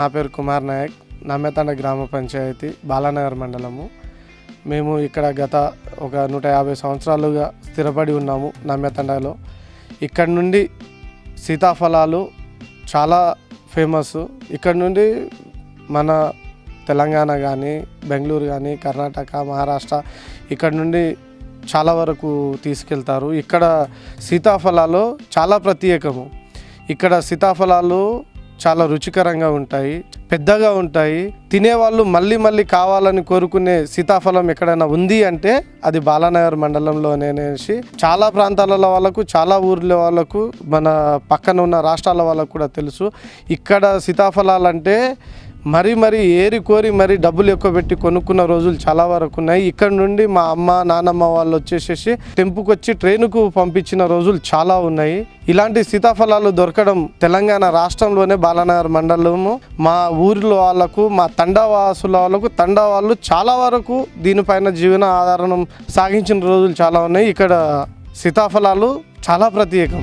నా పేరు కుమార్ నాయక్, నమ్మెతండ గ్రామ పంచాయతీ బాలానగర్ మండలము. మేము ఇక్కడ గత ఒక 150 సంవత్సరాలుగా స్థిరపడి ఉన్నాము నమ్మెతండలో. ఇక్కడ నుండి సీతాఫలాలు చాలా ఫేమస్. ఇక్కడ నుండి మన తెలంగాణ కానీ, బెంగళూరు కానీ, కర్ణాటక, మహారాష్ట్ర ఇక్కడ నుండి చాలా వరకు తీసుకెళ్తారు. ఇక్కడ సీతాఫలాలు చాలా ప్రత్యేకము. ఇక్కడ సీతాఫలాలు చాలా రుచికరంగా ఉంటాయి, పెద్దగా ఉంటాయి. తినేవాళ్ళు మళ్ళీ మళ్ళీ కావాలని కోరుకునే సీతాఫలం ఎక్కడైనా ఉంది అంటే అది బాలానగర్ మండలంలోనేసి. చాలా ప్రాంతాల వాళ్ళకు, చాలా ఊర్ల వాళ్ళకు, మన పక్కన ఉన్న రాష్ట్రాల వాళ్ళకు కూడా తెలుసు. ఇక్కడ సీతాఫలాలంటే మరీ ఏరి కోరి మరీ డబ్బులు ఎక్కువ పెట్టి కొనుక్కున్న రోజులు చాలా వరకు ఉన్నాయి. ఇక్కడ నుండి మా అమ్మ నాన్నమ్మ వాళ్ళు వచ్చేసేసి టెంపుకొచ్చి ట్రైన్కు పంపించిన రోజులు చాలా ఉన్నాయి. ఇలాంటి సీతాఫలాలు దొరకడం తెలంగాణ రాష్ట్రంలోనే బాలానగర్ మండలము. మా ఊరిలో వాళ్ళకు, మా తండావాసుల వాళ్ళకు, తండా వాళ్ళు చాలా వరకు దీనిపైన జీవన ఆధారం సాగించిన రోజులు చాలా ఉన్నాయి. ఇక్కడ సీతాఫలాలు చాలా ప్రత్యేకం.